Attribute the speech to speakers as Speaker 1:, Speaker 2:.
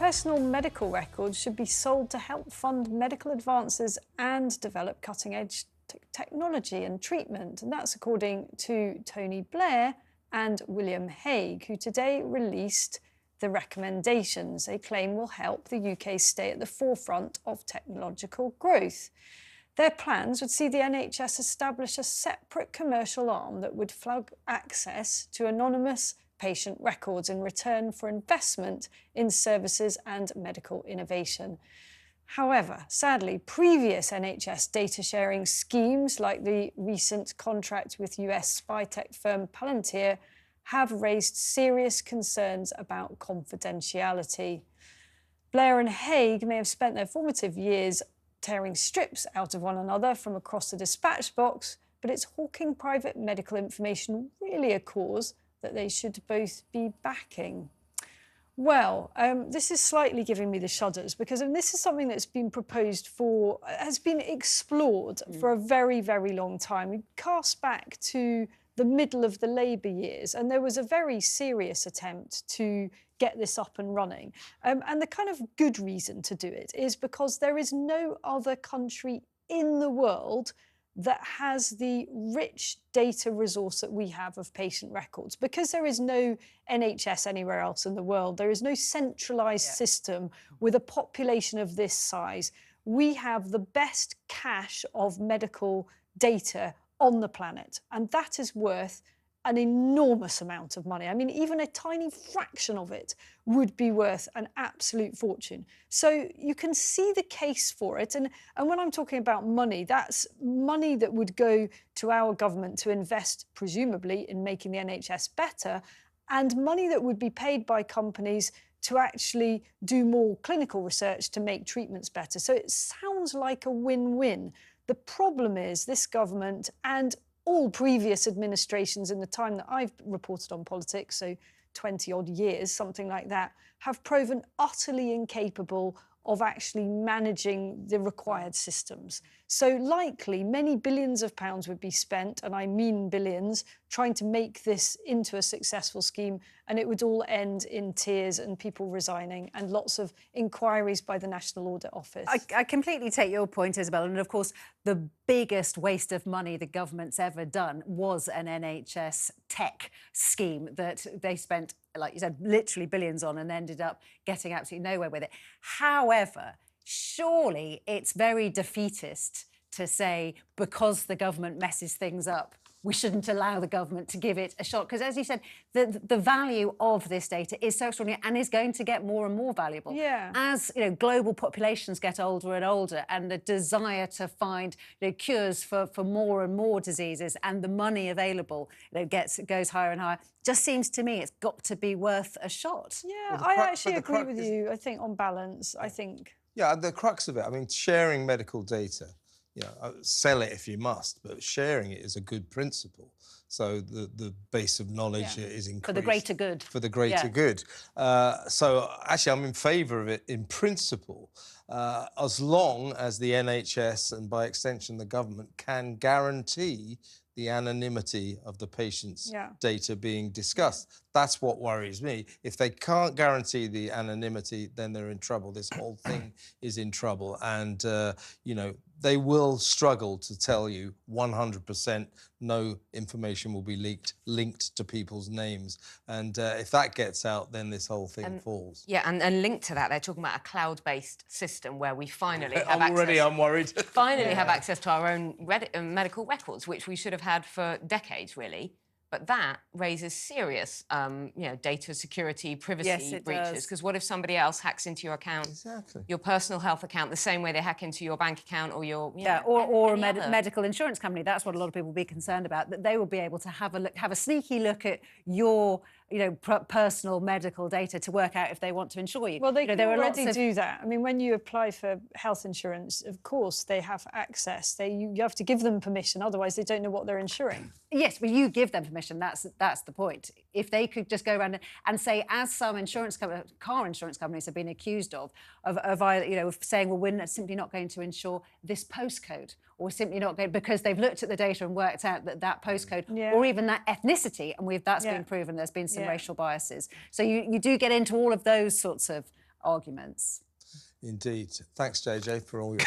Speaker 1: personal medical records should be sold to help fund medical advances and develop cutting-edge technology and treatment. And that's according to Tony Blair and Woolf Hague, who today released the recommendations they claim will help the UK stay at the forefront of technological growth. Their plans would see the NHS establish a separate commercial arm that would flag access to anonymous patient records in return for investment in services and medical innovation. However, sadly, previous NHS data sharing schemes, like the recent contract with US spy tech firm Palantir, have raised serious concerns about confidentiality. Blair and Hague may have spent their formative years tearing strips out of one another from across the dispatch box, but is hawking private medical information really a cause that they should both be backing? Well, this is slightly giving me the shudders, because this is something that's been proposed has been explored for a very, very long time. We cast back to the middle of the Labour years, and there was a very serious attempt to get this up and running. And the kind of good reason to do it is because there is no other country in the world that has the rich data resource that we have of patient records. Because there is no NHS anywhere else in the world, there is no centralised system with a population of this size. We have the best cache of medical data on the planet, and that is worth an enormous amount of money. I mean, even a tiny fraction of it would be worth an absolute fortune. So you can see the case for it. And when I'm talking about money, that's money that would go to our government to invest, presumably, in making the NHS better, and money that would be paid by companies to actually do more clinical research to make treatments better. So it sounds like a win-win. The problem is this government and all previous administrations in the time that I've reported on politics, so 20-odd years, something like that, have proven utterly incapable of actually managing the required systems. So likely many billions of pounds would be spent, and I mean billions, trying to make this into a successful scheme, and it would all end in tears and people resigning and lots of inquiries by the National Audit Office.
Speaker 2: I completely take your point, Isabel, and of course the biggest waste of money the government's ever done was an NHS tech scheme that they spent, like you said, literally billions on and ended up getting absolutely nowhere with it. However, surely it's very defeatist to say because the government messes things up, we shouldn't allow the government to give it a shot. Because, as you said, the value of this data is so extraordinary and is going to get more and more valuable.
Speaker 1: Yeah.
Speaker 2: As global populations get older and older, and the desire to find cures for more and more diseases, and the money available goes higher and higher, just seems to me it's got to be worth a shot.
Speaker 1: Yeah, I actually agree with you. I think on balance,
Speaker 3: Yeah, the crux of it, I mean, sharing medical data, sell it if you must, but sharing it is a good principle. So the base of knowledge is increased.
Speaker 2: For the greater good.
Speaker 3: For the greater good. So actually, I'm in favour of it in principle, as long as the NHS and by extension the government can guarantee the anonymity of the patient's data being discussed. That's what worries me. If they can't guarantee the anonymity, then they're in trouble. This whole thing is in trouble. And, they will struggle to tell you 100% no information will be linked to people's names. And if that gets out, then this whole thing falls.
Speaker 4: Yeah, and linked to that, they're talking about a cloud-based system where we finally have
Speaker 3: I'm worried.
Speaker 4: Finally have access to our own medical records, which we should have had for decades, really. But that raises serious, data security, privacy breaches. Because what if somebody else hacks into your account, your personal health account, the same way they hack into your bank account or your
Speaker 2: or a medical insurance company? That's what a lot of people will be concerned about. That they will be able to have a sneaky look at your personal medical data to work out if they want to insure you.
Speaker 1: Well, they can already do that. I mean, when you apply for health insurance, of course, they have access. You have to give them permission, otherwise they don't know what they're insuring.
Speaker 2: Yes, well, you give them permission. That's the point. If they could just go around and say, as some car insurance companies have been accused of saying, well, we're simply not going to insure this postcode, or simply not going, because they've looked at the data and worked out that postcode or even that ethnicity, and that's been proven there's been some racial biases. So you do get into all of those sorts of arguments.
Speaker 3: Indeed. Thanks, JJ, for all your